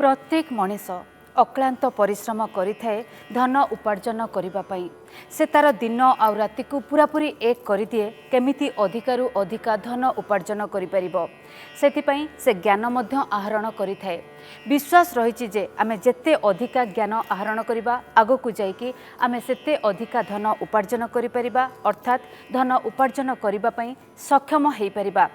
प्रत्येक मनीष अक्लांत परिश्रम करिथाए धन उपार्जन करिबा पई। से तार दिन आ राति को पूरापूरी एक करदिए केमिति अधिकारु अधिका धन उपार्जन करि परिबो। सेतिपई से ज्ञान मध्य आहरण करिथाए। विश्वास रहिछि जे आमे जेते अधिका ज्ञान आहरण करिबा आगकु जाइकि आमे सेते अधिका धन उपार्जन करि परिबा, अर्थात धन उपार्जन करिबा पई सक्षम हेइ परिबा।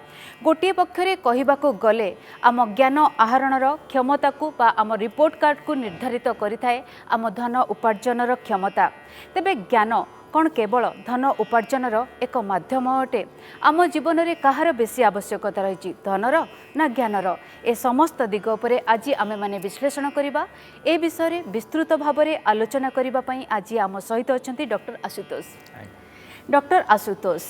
गोटे पक्षरे कहिबाको गले आम ज्ञान आहरणर क्षमता को बा आम रिपोर्ट कार्ड को निर्धारित करिथाए आम धन उपार्जनर क्षमता। तेबे ज्ञान कौन केवल धन उपार्जनर एक माध्यम अटे? आम जीवन में कहार बेसी आवश्यकता रही, धनर ना ज्ञानर? ए समस्त दिग उपरे आज आमे माने विश्लेषण करिबा। ए विषय विस्तृत भाव में आलोचना करिबा पई आज आम सहित अछंती डॉक्टर आशुतोष। डॉक्टर आशुतोष,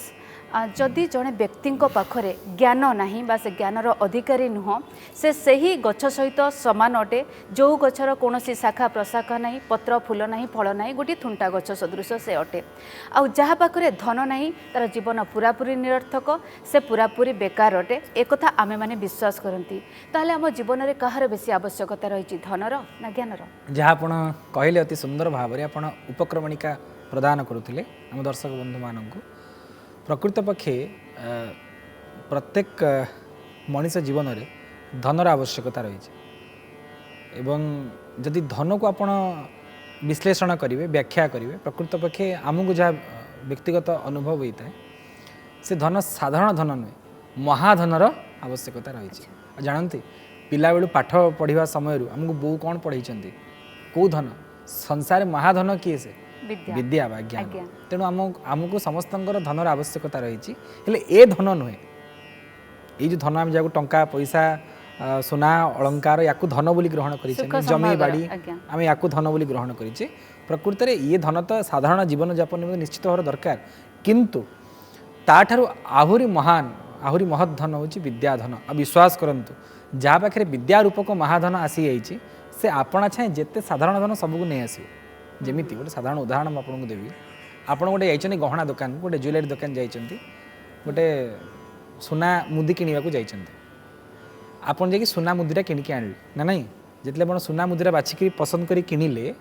जदि जड़े व्यक्ति पाखरे ज्ञान नहीं बा से ज्ञानर अधिकारी नुह, से सही गछ सहित समान अटे जो गछर कौन शाखा प्रशाखा नहीं, पत्र फूल नहीं, फल नहीं, गोटे थुंटा गछ सदृश से अटे। आउ जहाँ पाखरे धन नहीं तार जीवन पूरापूरी निरर्थक, से पूरापूरी बेकार अटे। एक कथा आमे माने विश्वास करती। ताहले आम जीवन में कहार बेसी आवश्यकता रही, धनर ना ज्ञानर? जहाँ आप कहले अति सुंदर भाव में आप उपक्रमणिका प्रदान करुले आम दर्शक बंधु मानक। प्रकृत पक्षे प्रत्येक मनीष जीवन में धनर आवश्यकता रही है। जदि धन को आपण विश्लेषण करेंगे, व्याख्या करेंगे, प्रकृत पक्षे आमको जहाँ व्यक्तिगत अनुभव होता है से धन साधारण धन नुहे, महाधनर आवश्यकता रही है। जानते पिला बेलू पाठ पढ़ा समय आमको बो कौन पढ़े कौ धन संसार महाधन किए से विद्या बा ज्ञान। तेणु आमको समस्त धनर आवश्यकता रही है। धन नुहे ये जो धन आम जहाँ टंका पैसा सोना अलंकार या धन बोली ग्रहण कर, जमी बाड़ी आम या धन बोली ग्रहण करें। प्रकृत में ये धन तो साधारण जीवन यापन में निश्चित भाव दरकार, किंतु ताठारु आहुरी महान आहुरी महत धन हूँ विद्याधन। आ विश्वास करंतु जहाँ पाखे विद्या रूपक महाधन आसी जाइए से आपणा छाए जिते साधारण धन सबको नहीं आस। जमीती गोटे साधारण उदाहरण आपको देवी। आप गोटे जाइए गहना दुकान, गोटे ज्वेलरी दुकान जाइए, गोटे सुना मुदी किणवा जाइए, आप जाकि सुना मुदीटा किणिकी आनले ना नहीं, जितने आप सुना मुदीरा बाछिकी पसंद कर किणिले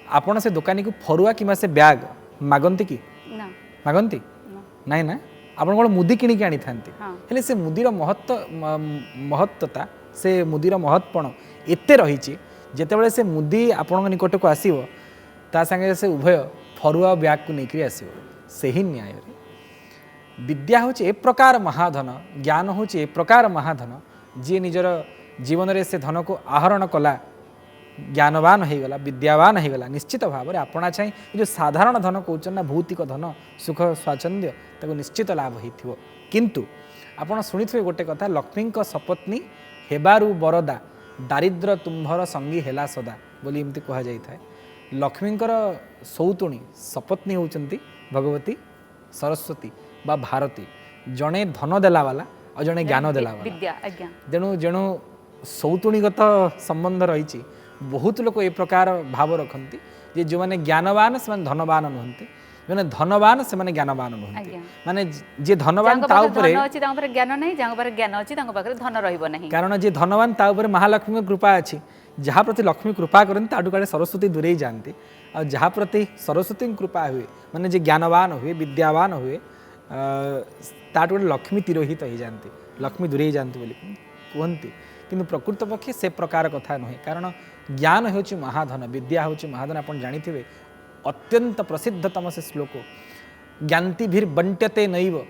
आपण से दुकानी को फरुआ कि से बैग मागंती कि मागंती नाई ना, आप मुदी किणिकी आनी था। से मुदीर महत्वता से मुदीर महत्वपण एते रही जितेबाला से मुदी आपण निकट को आसो ता संगे से उभय फरुआ बैग को लेकर आसो। से ही न्याय विद्या हूँ ए प्रकार महाधन, ज्ञान हूँ ए प्रकार महाधन जी निजर जीवन में से धन को आहरण कला, ज्ञानवान हो गला, विद्यावान हो गला, निश्चित भाव में आपणा छाई जो साधारण धन कहते ना भौतिक धन सुख स्वाच्छंद्य ताको निश्चित लाभ हो। किंतु आपण शुणी गोटे कथा, लक्ष्मी सपत्नी हेबारु बरदा दारिद्र तुम्भर संगी हेला सदा बोली एमती कह जाई था। लक्ष्मींकर सौतुणी सपत्नी होउचंती भगवती सरस्वती बा भारती, जड़े धन देला वाला और जड़े ज्ञान देला वाला। तेणु जेणु सौतुणीगत संबंध रही बहुत लोग ए प्रकार भाव रखती जे जो मैंने ज्ञानवान से धनवान नुहंती, जो धनवान से ज्ञानवान नुहंती। माने जे धनवान ता ऊपर ज्ञान नहीं, जहाँ पर ज्ञान अच्छी धन रहिबो नहीं। कारण जे धनवान ता ऊपर महालक्ष्मी कृपा अच्छी, जहाँ प्रति लक्ष्मी कृपा करती ताठू काड़े सरस्वती दूरे जाती। और जहाँ प्रति सरस्वती कृपा हुए माने जे ज्ञानवान हुए विद्यावान हुए ताठू गोटे लक्ष्मी तिरोहित हो जाती, लक्ष्मी दूरे जाती बोली कहती। किंतु प्रकृत पक्षे से प्रकार कथा नुहे, कारण ज्ञान हूँ महाधन, विद्या हूँ महाधन। आप जानी अत्यंत प्रसिद्धतम से श्लोक, ज्ञातिभिर बंट्यते नैव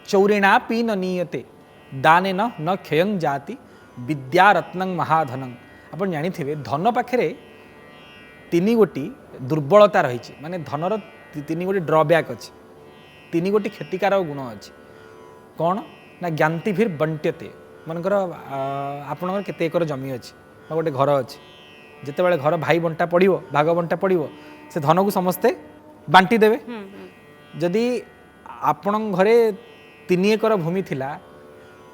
चौरिणा पी न नीयते दाने न क्षयं जाति विद्या रत्नं महाधनं। आप जानी धन पाखे तीन गोटी दुर्बलता रही, माने धनर तीन गोटी ड्रब्याक अच्छे, तीन गोटी क्षतिकारक गुण अच्छे। कौन ना ज्ञातिभिर बंट्यते, मनकर आपणकर केते एकर जमी अच्छी गोटे घर अच्छे, जिते घर भाई बंटा पड़ो भाग बंटा पड़ो से धन को समस्ते बांटी देवे। जदि आपण घरे 3 एकर भूमि थिला,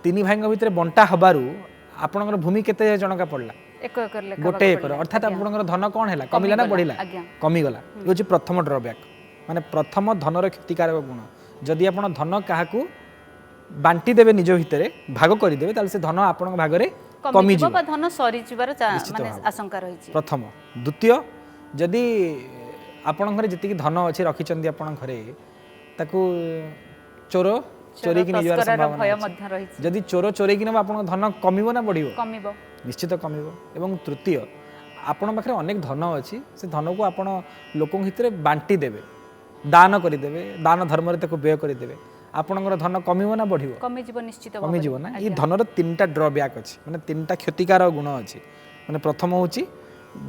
3 भाई भितर बंटा हबारू आपणकर भूमि केते जनका पड़ला? 1 एकर, गोटे एकर। अर्थात आपणकर धन कौन है कमिला ना बढ़िला? कमिगला। ये हूँ प्रथम ड्रब्याक, माने प्रथम धनर क्षतिकारक गुण। जदि आपण धन क्या बांटी देवे निज भितर भाग करदेवे ताले से धन आपण भागरे कमिଯିବ ବା ଧନ ସରିଯିବାର ମାନେ ଆଶଙ୍କା ରହିଛି। प्रथम द्वितीय जदि आपण घरे जति धन अच्छी रखिंट आपण घरे ताकू चोर चोरी की निजवार संभावना रही जदि चोर चोरी की आप धन कमिब ना बढ़िबो कमिब निश्चित कमिब। एवं तृतीय आपण पाखे अनेक धन अच्छी से धन को आपण लोक भितर बांटी देवे दान करदेवे दान धर्म व्यय करदेवे आपणकर धन कमिब ना बढ़िबो कमिजिब निश्चित कमिजिब ना ये धनर तीनटा ड्रब्याक अच्छी माने तीनटा क्षतिकार गुण अच्छी माने प्रथम होची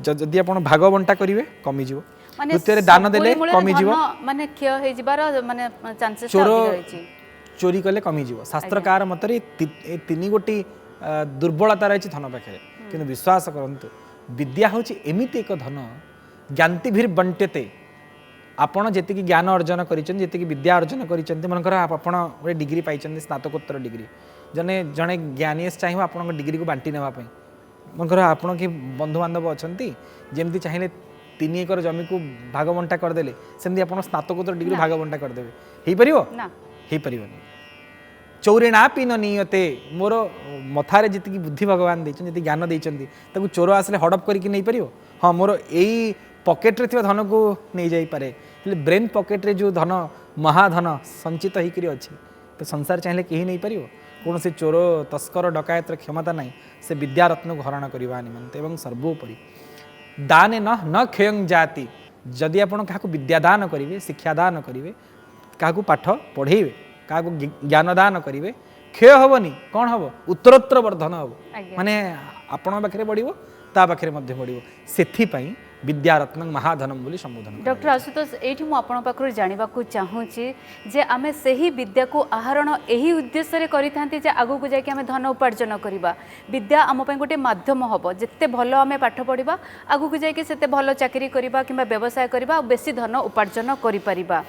जदि आपण भाग बंटा करिवे कमिजिब द्वितीय दान देले कमिजिब माने क्षय हे जिबार माने चांसेस चोर रहछि चोरी कले कमिजिब शास्त्रकार मतरे तीन गोटी दुर्बलता रही धन पाखे किंतु विश्वास करंतु विद्या हूँ एमती एक धन ज्ञातिभिर बंट्यते आपण जी ज्ञान अर्जन करी विद्या अर्जन करी मनकर आपण गोटे डिग्री पाई स्नातकोत्तर डिग्री जने जड़े ज्ञानी चाहिए आपण डिग्री को बांटी नापी मनकर आपण कि बंधु बांधव अच्छा जमी चाहिए 3 एकर जमी को भाग बंटा करदे सेमती आप स्नातकोत्तर डिग्री भाग बंटा करदे हो पारनी चौरिणापी न नियते मोर मथारे जी बुद्धि भगवान जी ज्ञान देते चोर आसले हड़प करके नहीं पार हाँ मोर यही पकेट्रे थी धन को नहीं जापे ब्रेन पकेट्रे जो धन महाधन संचित होकर अच्छी तो संसार चाहिए कहीं नहीं पार कौन से चोर तस्कर डकायतर क्षमता ना से विद्यारत्न को हरण करने निमंते एवं सर्वोपरि दाने न क्षयं जाति जदि आप विद्यादान करेंगे शिक्षादान करेंगे क्या पाठ पढ़ेबे क्या ज्ञान दान करेंगे क्षय हेनी कौन हम उत्तरोत्तर वर्धन हम माने आपण पाखे बढ़ो ता पाखे बढ़ो से विद्यारत्न महाधनम बोली संबोधन। डॉक्टर आशुतोष ये मुझे जानवा चाहूँगी जे आमे से ही विद्या को आहरण यही उद्देश्य करें आगू को जाकि धन उपार्जन करवा विद्या आम गोटे मध्यम हम जिते भल आम पाठ पढ़ा आगू को जाकि भल चाकरी करवा कि व्यवसाय करवा बेसी धन उपार्जन करिपरिबा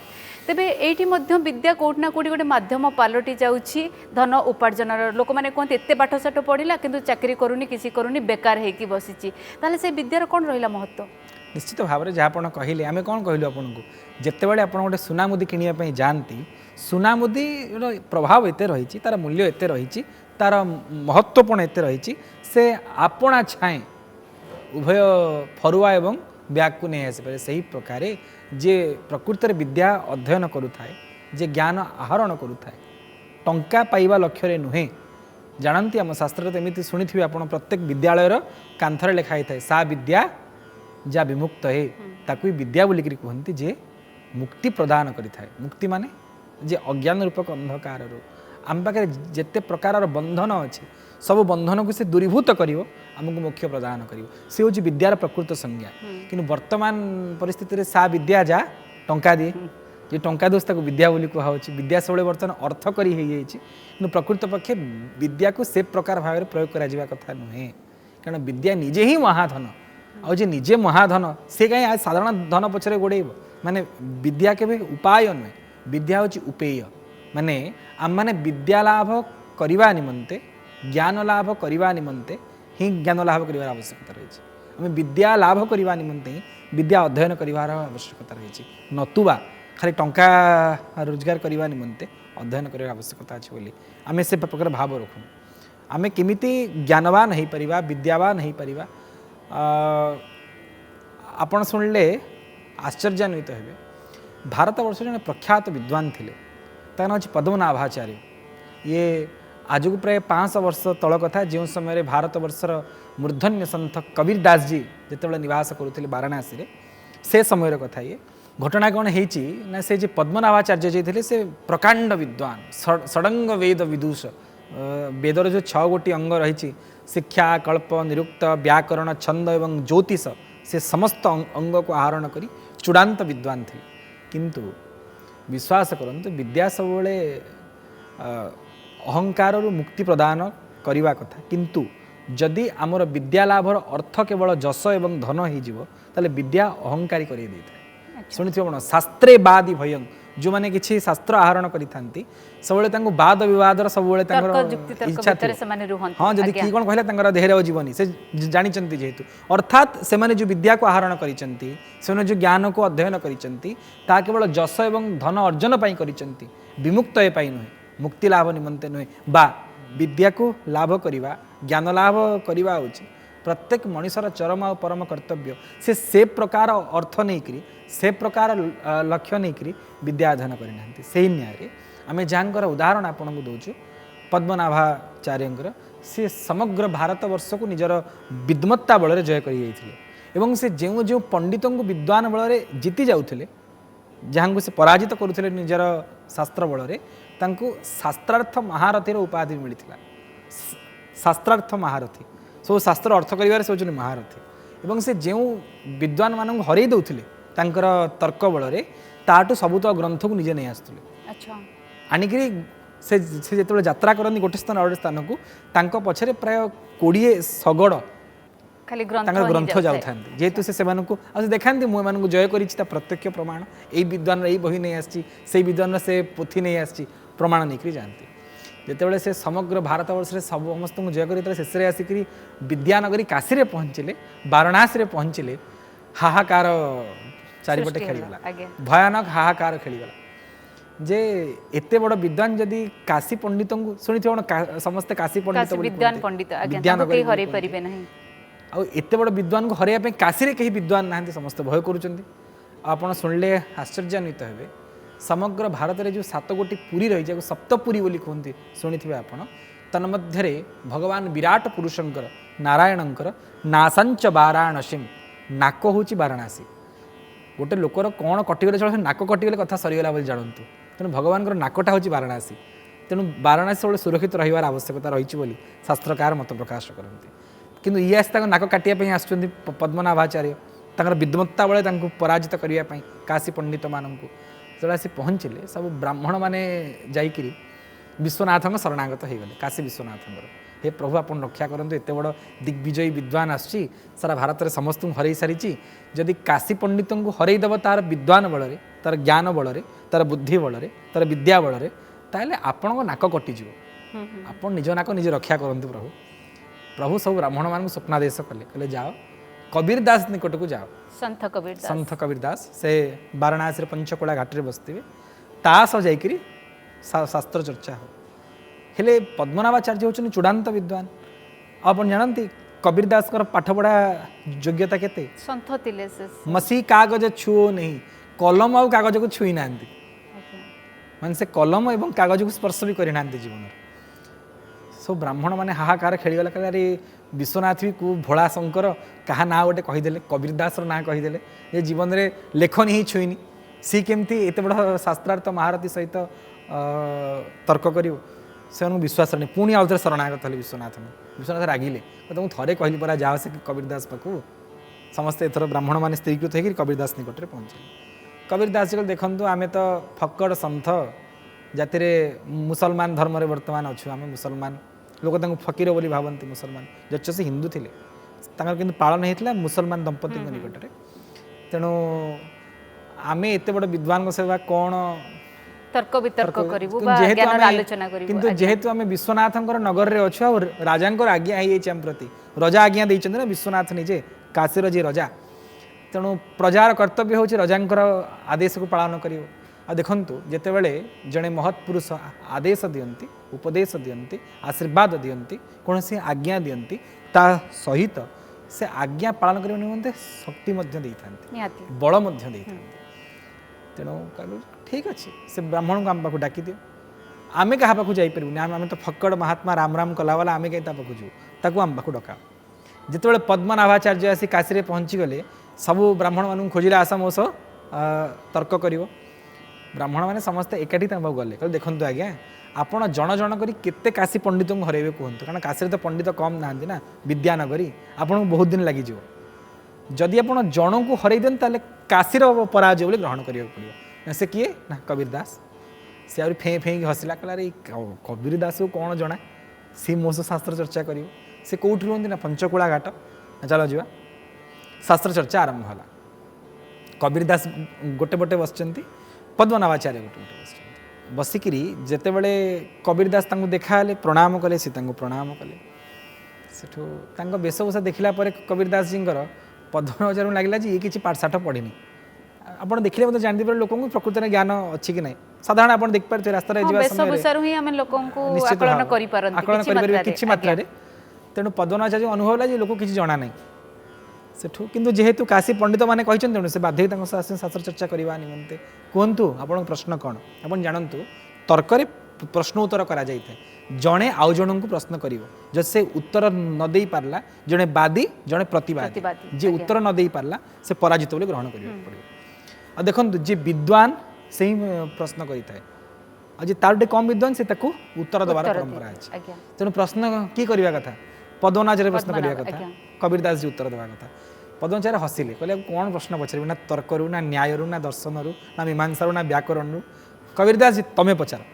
तेबे एठी मध्य विद्या कोठना कोठी गोटे माध्यम पालटी जाउछि धन उपार्जन लोक माने कहते एते पाठ साठ पढ़िला किंतु चाकरी करूनी किसी करूनी बेकार हेकी बसिछि ताले से विद्यार कोन रहिला महत्व निश्चित भाव में जहाँ आप कहले आम कौन कहलु आपन को जितेबाला आप गोटे सुना मुदी किणा जाती सुना मुदी प्रभाव एत रही तार मूल्य एत रही तार महत्वपूर्ण एत रही से आपणा छाए उभय फरुआ एवं ब्याग को नहीं आसपे से ही प्रकार जे प्रकृत विद्या अध्ययन करुए जे ज्ञान आहरण करुए टंका पाइबा लक्ष्य नुहे जानती आम शास्त्र तो एमती शुणी थे आप प्रत्येक विद्यालयर कांथरे लिखाई थाए सा विद्या जा विमुक्त है ताकू विद्या बोलिक कहती जे मुक्ति प्रदान करें मुक्ति माने जे अज्ञान रूपक अंधकार आम पाखे जिते प्रकार बंधन अच्छे सब बंधन को से दूरीभूत कर आमको मोक्ष प्रदान कर सी हूँ विद्यार प्रकृत संज्ञा कि वर्तमान परिस्थिति सा विद्या जा टंका दिए जे टंका दोष ताको विद्या बोली कहुच्छी विद्या सब बर्तमान अर्थ करी कि प्रकृत पक्षे विद्या को से प्रकार भाव में प्रयोग करा कथा नुहे कारण विद्या निजे ही महाधन आउ जे निजे महाधन से कहीं साधारण धन पछरे गोड़ेब माने विद्या के उपाय नुहे विद्या हूँ उपेय माने आम मैंने विद्या लाभ करने निमंते ज्ञान लाभ करने निमंते ही ज्ञान लाभ कर आवश्यकता रही आम विद्या लाभ करने निमंते ही विद्या अध्ययन करार आवश्यकता रही नतुबा खाली टंका रोजगार करने निमंते अध्ययन कर आवश्यकता अच्छे बोली आम से प्रकार भाव रखु आम केमिति ज्ञानवान हो पार विद्यावान हो पार आपण शुणिले आश्चर्यान्वित हे भारत वर्ष जन प्रख्यात विद्वान थे तार नाम पद्मनाभाचार्य ये आज को प्राय 500 वर्ष तल कथा जो समय भारत वर्षर मूर्धन्य सन्थ कबीर दास जी जिते निवास करुले वाराणसी से समय कथा ये घटना कौन है से जे पद्मनाभाचार्य जी थे से प्रकांड विद्वान षडंग वेद विदुष वेदर जो 6 गोटी अंग रही शिक्षा कल्प निरुक्त व्याकरण छंद एवं ज्योतिष से समस्त अंग को आहरण करी चूड़ांत विद्वान थे किंतु विश्वास करंतु विद्या सब अहंकार मुक्ति प्रदान करने कथा किंतु जदि आमर विद्या लाभर अर्थ केवल जस एवं धन हो विद्या अहंकारी कर शुणी थोड़ा शास्त्रे बादी भयं जो मैंने किसी शास्त्र आहरण करी सब वाद विवाद सब इच्छा हाँ जदि कि कौन कहला देहरे जीवनी से जानते जेहेतु अर्थात से मैंने जो विद्या को आहरण कर जो ज्ञान को अध्ययन कर केवल जस एवं धन अर्जन कर विमुक्त नुहे मुक्ति लाभ निमंते नुहे बा विद्या को लाभ करवा ज्ञान लाभ करवा होची प्रत्येक मनुष्यर चरम और परम कर्तव्य से प्रकार अर्थ नहीं करी से प्रकार लक्ष्य नहीं करी विद्या अध्ययन करना से न्याय आम जहाँकर उदाहरण आपन को दौचु पद्मनाभाचार्य सी समग्र भारतवर्ष को निजर विद्वत्ता बल जय कर से जो जो पंडितों को विद्वान बल जीति जाऊे जहाँ को से पराजित करुले निजर शास्त्र बल शास्त्रार्थ महारथी उपाधि मिलता शास्त्रार्थ महारथी सब शास्त्र अर्थ कर से महारथी एवं से जो विद्वान मानक हरई दौले तर्क बल ताठू सबूत ग्रंथ को निजे नहीं आसुले अच्छा आणिकी से जो यात्रा करती गोटे स्थान गोटे स्थान को तांको पछरे प्राय 20 शगड़ खाली ग्रंथ जाऊँ जेहेतु से देखा मुझे जय कर प्रत्यक्ष प्रमाण यही विद्वान यही बही नहीं आसी विद्वान से पोथी नहीं आसी प्रमाण नहीं जाती जितेबाला से समग्र भारतवर्ष समस्त जय कर शेष आसिक विद्यानगरी काशी में पहुँचले वाराणसी में पहुँचले हाहाकार चारिपटे खेलीगला भयानक हाहाकार खेलीगला जे एते बड़ विद्वान जदि काशी पंडित को शुणी समस्ते काशी पंडित विद्वान पंडित विद्यानगरी हरई परिबे नहीं आ एते बड़ विद्वान को हरैया काशी रे कहीं विद्वान ना समस्त भय करुँच आपड़ शुणिले आश्चर्यान्वित हे समग्र भारत में जो 7 गोटी पुरी रही है सप्तपुरी बोली कहते शुणी थे आप तन्मध्य भगवान विराट पुरुषंकर नारायणंकर नासांच वाराणसी नाक हूँ वाराणसी गोटे लोकर कौन कटिगले चल नाक कटिगले कथा सरीगला बोली जानतु तेणु भगवान नाकटा हूँ वाराणसी तेणु वाराणसी सब सुरक्षित रही आवश्यकता रही शास्त्रकार मत प्रकाश करते किंतु ये आसी नाक काटापी आस पद्मनाभाचार्य विद्वत्ता बेले पराजित करने काशी पंडित मानक जो आसी पहुँचले सब ब्राह्मण मैंने जाकि विश्वनाथ शरणागत हो गले काशी विश्वनाथ हे प्रभु आप रक्षा करूँ एत बड़ दिग्विजयी विद्वान आसी सारा भारत में समस्त हरई सारी जदि काशी पंडित को हरईदेव तार विद्वान बल तार ज्ञान बल तार बुद्धि बल तार विद्या बल ताहले आपण नाक कटिज आप निज नाक निजे रक्षा करते प्रभु प्रभु सब ब्राह्मण मान स्वप्नादेश कले कहले जाओ कबीर दास निकट को जाओ संत कबीर दास से वाराणसी पंचकोला घाट में बसते तास जाकि शास्त्र चर्चा हो हेले पद्मनाभाचार्य होचन चूड़ांत विद्वान आप जानती कबीर दास पाठ पढ़ा योग्यता केते संत तिले से मसी कागज छुओ नहीं कलम और कागज को छुई ना मान से कलम एवं कागज को स्पर्श भी करना जीवन सब ब्राह्मण मैंने हाहाकार खेलीगला कहले अरे विश्वनाथ भी को भोला शंकर क्या ना गोटे कहीदे कबीर दास ना कहीदे ये जीवन में लेखन ही छुईनी सी केमती एत बड़ शास्त्रार्थ महारथी सहित तर्क कर विश्वास नहीं पुणी आउ थे शरणागत हेल्ले विश्वनाथ रागिले तुम थे कहली परा जाओ से कबीर दास पाखु समस्ते एथर ब्राह्मण मैंने स्त्रीकृत होकर कबीर दास निकट में पहुँचे कबीर दास जी देखु आम तो फक्कड़ सन्थ जाति मुसलमान धर्म में बर्तमान अच्छु आम मुसलमान लोक फकीर बोली भावती मुसलमान जच से हिंदू थे कि पालन होता मुसलमान दंपति निकट में तेणु आम एत बड़ विद्वान सेवा कौन तर्क वितर्क किंतु जेहेतु आम विश्वनाथ नगर में अच्छु और राजा आज्ञा हो प्रति रजा आज्ञा देते ना विश्वनाथ निजे काशीर जी रजा तेणु प्रजार कर्तव्य हूँ रजार आदेश को पालन कर देखु जितेबले जड़े महत्पुरुष आदेश दियंती उपदेश दियंती आशीर्वाद दियंती कौन सी आज्ञा दियंती ता सहित से आज्ञा पालन करने निमंते शक्ति बल तेणु कहलु ठीक अच्छे से ब्राह्मण को आम पाक डाक दियो आम क्या पाक जापरूनी आम तो फक्कड़ महात्मा राम राम कला वाला आम कहीं पाक जीव ताकू आम पाक डका जितेबाला पद्मनाभाचार्य आसी काशी पहुँची गले सबू ब्राह्मण मानू खोजिले आस मो सह तर्क कर ब्राह्मण मैंने समस्ते एकाठी गले कह देखो आज्ञा आपड़ जन जन करी केते काशी पंडित को हरइबे कहतु कारण काशी तो पंडित कम नाहांती ना विद्यानगरी आपको बहुत दिन लगी जदि आप जन को हरई देन ताले काशीर पराजय बोली ग्रहण करा पड़ो से किए ना कबीर दास सी आ फेँ फेँ हसला कहला रे कबीर दास को कौन जना सी मो शास्त्र चर्चा कर से कौटी रुहती ना पंचकुला घाट चलो जा शास्त्र चर्चा आरंभ है कबीर दास गोटे पटे बस पद्मनाभाचार्य गोटे गोटे बस बसिकी जितेबले कबीर दास देखा प्रणाम कले सी प्रणाम कले सेठू वेशभूषा देखला कबीर दास जी पद्मनाभाचार्य लगे ये किसी पाठशाठ पढ़ी आप देखिले मतलब जानते लोक प्रकृत में ज्ञान अच्छी कि ना साधारण आप देखिए रास्ता हाँ, वेशभूषारू ही आम लोक आकलन कर किसी मात्रा तेणु पद्मनाचार्य अनुभव है जे लोक किसी जना ना सेठू किंतु जेहेतु काशी पंडित मैंने तेणु से बाध्य शास्त्र चर्चा करने निमंते कहतु आप प्रश्न कौन आप जानतु तर्क प्रश्न उत्तर करा जड़े आउ जन को प्रश्न कर जब से उत्तर न दे पारला जड़े बादी जड़े प्रतिवादी जी उत्तर न दे पारला से पराजित बोली ग्रहण कर पड़ो देखो जी विद्वान से ही प्रश्न करें आज तार कम विद्वान से उत्तर देवार परंपरा अच्छे तेणु प्रश्न कि करवा कथा पद्मनाचार्य प्रश्न करवा कथा कबीरदास जी उत्तर देवा कथा पद्मनाचार्य हसिले कहले कौन प्रश्न पचारे ना तर्करू ना न्यायरू ना दर्शनरू ना मीमांसारू ना व्याकरण कबीरदास जी तमें पचार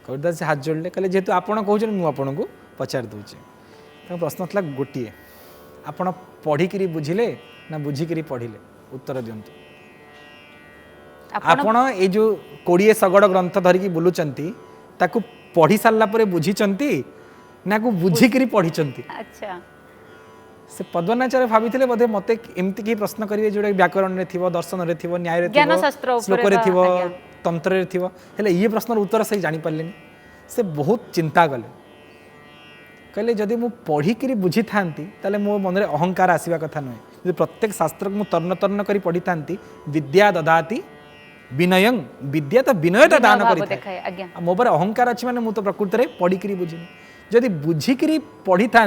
कबीरदास जी हाथ जोड़े कहले जेहेतु आपड़ कहते मुझे को पचार दूचे प्रश्न था गोटे आपण पढ़िकी बुझिले ना बुझिकी पढ़िले उत्तर दिंतु आपण ये जो 20 शगड़ ग्रंथ धरिकी बुलूचंती ताकू पढ़ी सारा पर बुझीचंती ना को बुझिकी पढ़ी अच्छा से पद्मनाचार्य भाभी बोधे मत एमती कि प्रश्न करेंगे जोड़ा व्याकरण में थी दर्शन में थी न्याय श्लोक थी तंत्र थी ये प्रश्न उत्तर से जानी पारे से बहुत चिंता कले कहले जदि मु पढ़िकी बुझी था मो मन में अहंकार आसवा कथा नुहे जो प्रत्येक शास्त्र को तर्ण तर्ण कर पढ़ी था विद्या ददाति विनयं विद्या तो विनयता दान करें मो पर अहंकार अच्छी मैंने मुझे प्रकृति में पढ़िकी बुझिनी जदि बुझिकी पढ़ी था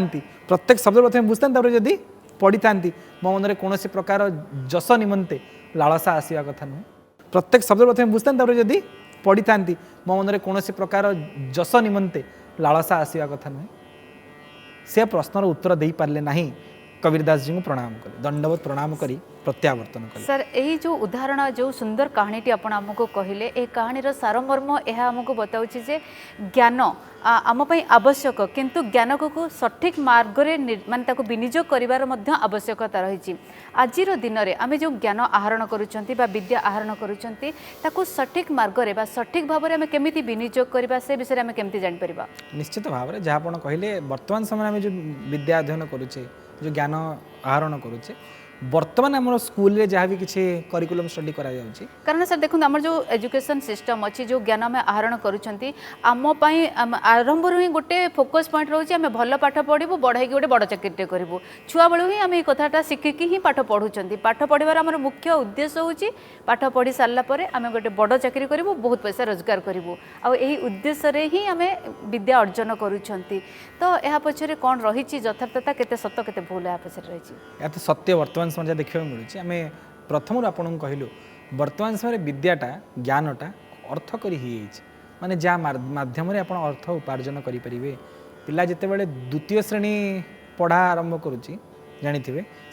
प्रत्येक शब्द प्रथम बुझता जदि पढ़ी था मो मन में कौन प्रकार जस निमंते लालसा आसवा कथा नुहे प्रत्येक शब्द प्रथम बुझता जदि पढ़ी था मो मन में कौन प्रकार जस निमंते लालसा आसवा कथा नुहे से प्रश्नर उत्तर दे पारे ना कबीरदास जी को प्रणाम कले दंडवत प्रणाम करी प्रत्यावर्तन कले सर यही जो उदाहरण जो सुंदर कहानीटी आपण आमको कहले ए कहानीर सारमर्म यह आमको बताऊँ जे ज्ञान आम आवश्यक किंतु ज्ञान को सठिक मार्ग माने विनियोग करिवार आवश्यकता रही आजिर दिन में आम जो ज्ञान आहरण करुँच विद्या आहरण करुँच सठिक मार्ग में सठिक भाव में केमी विनियोग करवा से विषय में केमती जापर निश्चित भाव में जहाँ आप कहले वर्तमान समय में जो विद्या अध्ययन करुचे जो ज्ञान आहरण करुचे वर्तमान आम स्कूल जहाँ भी किसी करिकुलम स्टडी करा जाउची कारण सर देखो आम जो एजुकेशन सिस्टम अच्छी जो ज्ञान आम आहरण करुँच आरंभ ही गोटे फोकस पॉइंट रोचे आम भल पाठ पढ़ू बढ़ाई गोटे बड़ चाकरी करूँ छुआ बेलू ही आम ये कथाटा शिखिकी ही पाठ पढ़ुं पाठ पढ़ार आम मुख्य उद्देश्य होची पाठ पढ़ी सारापर आम गोटे बड़ चाकरी करूँ बहुत पैसा रोजगार करूँ आई उद्देश्य ही आम विद्या अर्जन करुँच तो यह पछरे कौन रही यथार्थता केते सत्य केते भूल यह पछरे रही तो सत्य वर्तमान समय देखा मिलूँ आम प्रथम आपन कहलु वर्तमान समय विद्याटा ज्ञानटा अर्थ करी माने जहाँ माध्यम आप अर्थ उपार्जन करें पिला जिते बड़े द्वितीय श्रेणी पढ़ा आरंभ करुच्ची जानी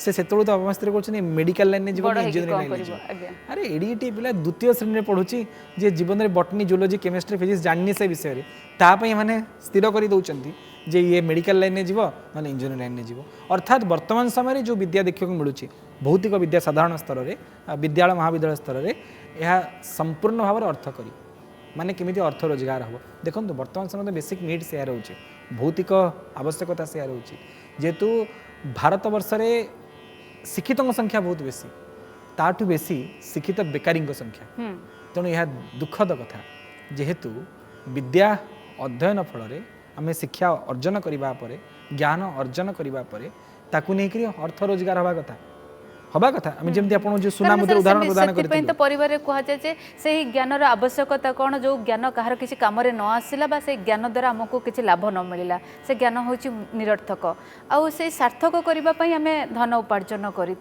से तो अवस्था कर मेडिकल लाइन में इंजीनियरिंग लाइन अरे एडिटे पिला द्वितीय श्रेणी में पढ़ुची जे जीवन में बटनी जूलोजी केमिस्ट्री फिजिक्स जानी से विषय तापाई मैंने स्थिर कर दौरान जे ये मेडिकल लाइन में जीव ना इंजीनियरिंग लाइन में जीव अर्थात वर्तमान समय जो विद्या देखा मिलूँ भौतिक विद्या साधारण स्तर में विद्यालय महाविद्यालय स्तर में यह संपूर्ण भाव में अर्थ करी माने केमिति अर्थ रोजगार हम देखो वर्तमान समय बेसिक नीड से रोचे भौतिक आवश्यकता से रोचे जेहेतु भारत वर्ष में शिक्षित संख्या बहुत बेसी ताठू बेसी शिक्षित बेकारी संख्या तेणु यह दुखद कथा जेहेतु विद्या अध्ययन फल आम शिक्षा अर्जन करने ज्ञान अर्जन करने ताकू नहीं अर्थ रोजगार हवा कथा हवा कथा आम जमी आप जो सुना मुद्रा उदाहरण प्रदान करते तो परिवार कहुए से ज्ञानर आवश्यकता कौन जो ज्ञान कहार किसी कम न आसला से ज्ञान द्वारा आमको किसी लाभ न मिलला से ज्ञान हूँ निरर्थक आउ से सार्थक करने आम धन उपार्जन करि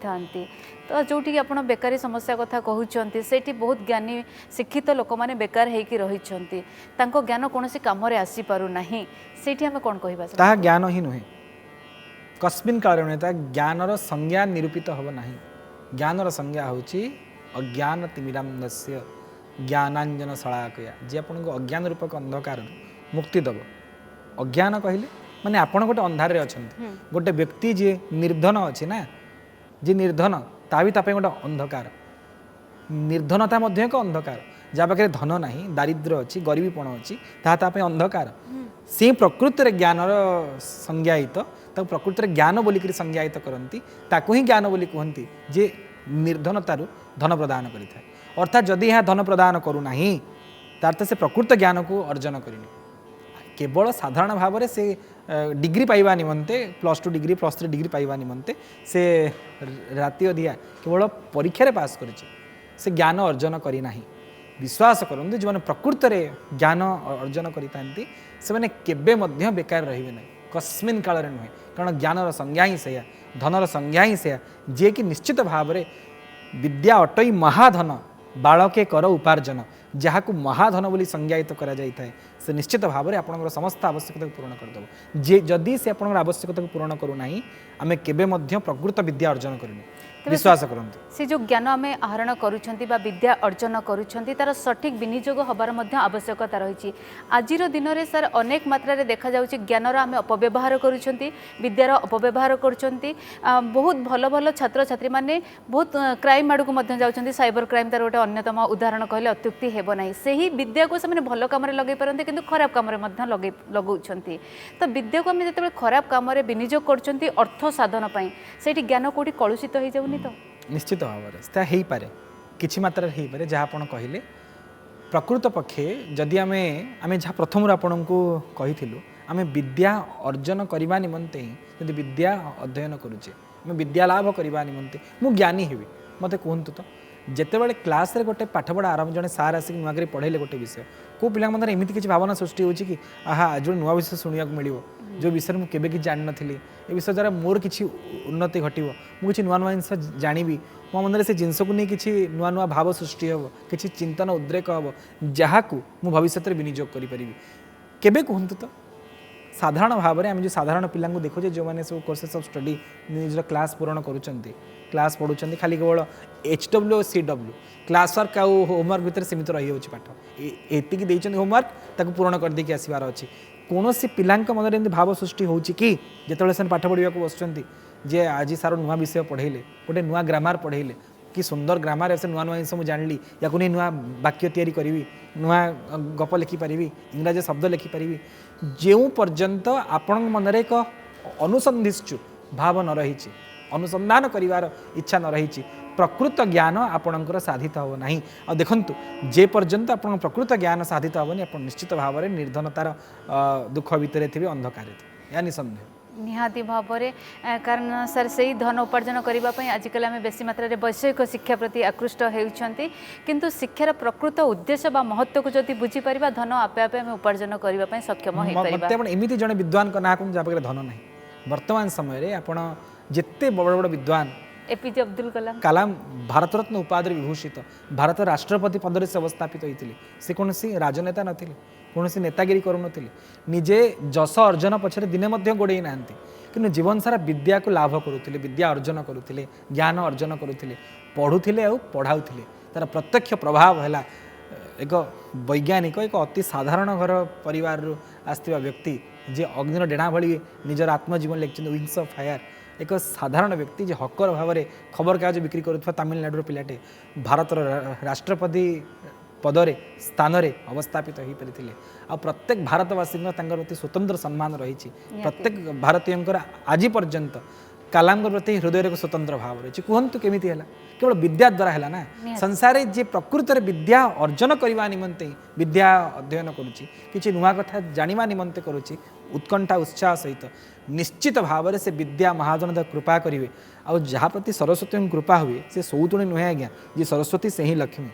तो जोटी आप बेकारी समस्या कथा कहते से बहुत ज्ञानी शिक्षित लोक मैंने बेकार होकर रही ज्ञान कौन कम आसीपारूना से आम कौन कह ज्ञान ही नुहे कस्मिन कारण ज्ञानर संज्ञा निरूपित हम ना ज्ञानर संज्ञा हूँ अज्ञान तिमिरांधस्य ज्ञानांजन शलाकया जी आपन को अज्ञान रूपक अंधकार मुक्ति दब अज्ञान कहले माने आपन गोटे अंधारे अच्छा गोटे व्यक्ति जी निर्धन अच्छे ना जी निर्धन ता भी ताप गोटे अंधकार निर्धनता मध्य एक अंधकार जहाँ पाखे धन ना दारिद्र्य अच्छी गरीबीपण अच्छी ताप अंधकार से प्रकृति ज्ञानर संज्ञायित प्रकृति ज्ञान बोलिक संज्ञायित करती ताकू ही ज्ञान बोली कहती जे निर्धनतारू धन प्रदान करें अर्थात जदि यह धन प्रदान करूना तार तो से प्रकृत ज्ञान को अर्जन करनी केवल साधारण भाव में से डिग्री पाइबा निमंते +2 डिग्री +3 डिग्री पाइबा निमंते से राति अधिया केवल परीक्षा पास करिछि से ज्ञान अर्जन करी नाही विश्वास करते जो मैंने प्रकृत में ज्ञान अर्जन करते से मैंने केबे मध्य बेकार रहिबे नहीं कस्मिन काल नुहे कारण ज्ञानर संज्ञा ही से धनर संज्ञा ही से जे कि निश्चित भाव में विद्या अटई महाधन बालके कर उपार्जन जहाँ को महाधन बोली संज्ञायित करा जाय थाए से निश्चित भाव में आपंकर समस्त आवश्यकता को पूर्ण करदेव जे जदि से आपंकर आवश्यकता को पूर्ण करूना आम केबे मध्य प्रकृत विद्या अर्जन करनी विश्वास करते से जो ज्ञान आम आहरण करुँच विद्या अर्जन करुँच तार सठिक विनियोग हबार आवश्यकता रही आज दिन में सर अनेक मात्रा देखा जाउछि ज्ञानर आम अपव्यवहार करुँच विद्यार अपव्यवहार करुँच बहुत भल भल छात्र छात्री मैंने बहुत क्राइम आड़ को जाउछन्ति साइबर क्राइम तार गोटे अन्यतम उदाहरण कहले अत्युक्ति हेब नाही सही विद्या को से भल काम लगे पारते किंतु खराब काम लगाउछन्ति तो विद्या को आम जो खराब काम विनियोग करुँच अर्थ साधन से ज्ञान कौटी कलुषित हो जाऊनी तो निश्चित भाव में हो पारे किछि मात्रा हो पारे जहाँ आप कहले प्रकृत पक्षे जदि आम जहाँ प्रथम आपन को कही आम विद्या अर्जन करने निमंते ही जब विद्या अध्ययन करुचे आम विद्या लाभ करने निमंते मु ज्ञानी हेबी मत कहतु तो जितेबाला क्लास रे गोटे पाठपढ़ा आरंभ जड़े सार आसिक नुआ कर पढ़ेले गोटे विषय को पिला एमती किसी भावना सृष्टि होची कि आहा आज जो नुआ विषय शुणा मिल जो विषय मुझे केबे कि जान नथिली ए विषय द्वारा मोर किसी उन्नति घटिव मुझे नुआ नुआ जिन जानी मो मन से जिनस को नहीं किसी नुआ नुआ भाव सृष्टि हम किसी चिंतन उद्रेक हम जहाँ को मु भविष्य में विनियोग करी केबे कहतु तो साधारण भाव में आम जो साधारण पिला देखुचे जो मैंने सब कोर्सेस ऑफ स्टडी निजर क्लास पूरण करुँच क्लास पढ़ुं खाली केवल HW और CW क्लास वर्क आउ होमवर्क भितर सीमित रही हो पाठ एतिक देइछन होमवर्क ताको पूर्ण कर देकी आसीबार अछि कोनोसी पिलांक मन रे भाव सृष्टि होउछि कि जेतले से पाठ पढ़िया को बसचंती जे आज सारो नुआ विषय पढ़ेले गोटे नुआ ग्रामर पढ़ेले कि सुंदर ग्रामर ऐसे नुआ नुआ जिन मुझे जानली या नहीं नुआ वाक्य तैयारी करी नुआ गप लिखिपारि इंग्राजी शब्द लिखिपारि जो पर्यंत आपण मन एक अनुसंधिश्चु भाव न रही अनुसंधान करिवार इच्छा न रही प्रकृत ज्ञान आपणकर साधित हो ना आ देखंतु जे पर्यंत आप प्रकृत ज्ञान साधित हेनी आप निश्चित भाव में निर्धनतार दुख भितर थे अंधकार या निसंदेह निहाती भाव में कारण सर से ही धन उपार्जन करने आजिकल आम बेसी मात्रा वैषयिक शिक्षा प्रति आकृष्ट होती किंतु शिक्षार प्रकृत उद्देश्य बा महत्व को जदि बुझीपर धन आपे आपे आम उपार्जन करने सक्षम हो एमती जड़े विद्वान ना जहाँ धन ना वर्तमान समय आप जिते बड़ बड़ विद्वान APJ अब्दुल कलाम भारत रत्न उपाधि विभूषित भारत राष्ट्रपति पद से अवस्थापित होते से कौन राजनेता नथिले कौन नेतागिरी करूँ निजे जस अर्जन पछरे दिने गोड़े ना कि जीवन सारा विद्या को लाभ करुले विद्या अर्जन करुले ज्ञान अर्जन करुले पढ़ुले और पढ़ाऊले तार प्रत्यक्ष प्रभाव है एक वैज्ञानिक एक अति साधारण घर परिवार आसवा व्यक्ति जे अग्निर डेणा भली निजर आत्मजीवन लिखते विंग्स ऑफ फायर एक साधारण व्यक्ति जे हकर भाव में खबर कागज बिक्री करुवा तमिलनाडुर पिलाटे भारतर राष्ट्रपति पदरे स्थान अवस्थापित हो पारे आ प्रत्येक भारतवासी प्रति स्वतंत्र सम्मान रही प्रत्येक भारतीय आज पर्यंत कलाम प्रति हृदय एक स्वतंत्र भाव रही कहतु केमी है केवल विद्या द्वारा है ना संसार जे प्रकृत विद्या अर्जन करने निमंते विद्या अध्ययन करुँची नुआ कथा जाना निमंते करुँची उत्कंठा उत्साह सहित निश्चित भाव में से विद्या महाजन कृपा करेंगे आ जहाँ प्रति सरस्वती कृपा हुए से सौतुणी नुहे आज्ञा जी सरस्वती से ही लक्ष्मी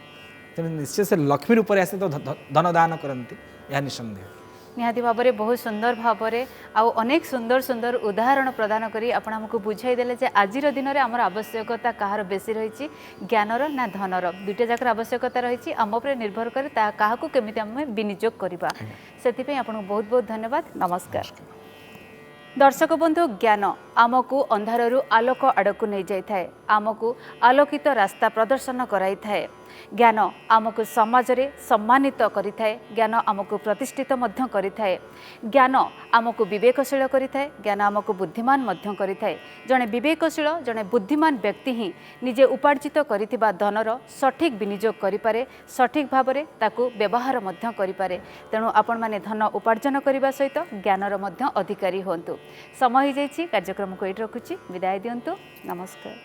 तेणु निश्चय से लक्ष्मी रूप से आसे तो धन दान करती यह निसंदेह निहाती भाव में बहुत सुंदर भाव में आउ अनेक सुंदर सुंदर उदाहरण प्रदान करी आपण हमको बुझाई देले जे आज दिन में आमर आवश्यकता कहार बेसी रही ज्ञानर ना धनर दुईटा जाकर आवश्यकता रही आम उपर निर्भर करे क्या केमी आम विनियोग करवा से आपको बहुत बहुत धन्यवाद नमस्कार दर्शक बंधु ज्ञान आमको अंधारु आलोक आड़क नहीं जाए आमको आलोकित रास्ता प्रदर्शन कराई थाए ज्ञान आमको समाज रे सम्मानित करिथाए ज्ञान आमको प्रतिष्ठित मध्य करिथाए ज्ञान आमको विवेकशील करिथाए ज्ञान आमको बुद्धिमान मध्य करिथाए जणे विवेकशील जणे बुद्धिमान व्यक्ति ही निजे उपार्जित करिथिबा धनर सठिक विनियोग करिपारे सठिक भाव में ताकू व्यवहार मध्य करिपारे तेणु आपण माने धन उपार्जन करने सहित ज्ञानर मध्य अधिकारी होंतु समय हो जाइछि कार्यक्रम को एट रखुछि विदाय दियंतु नमस्कार।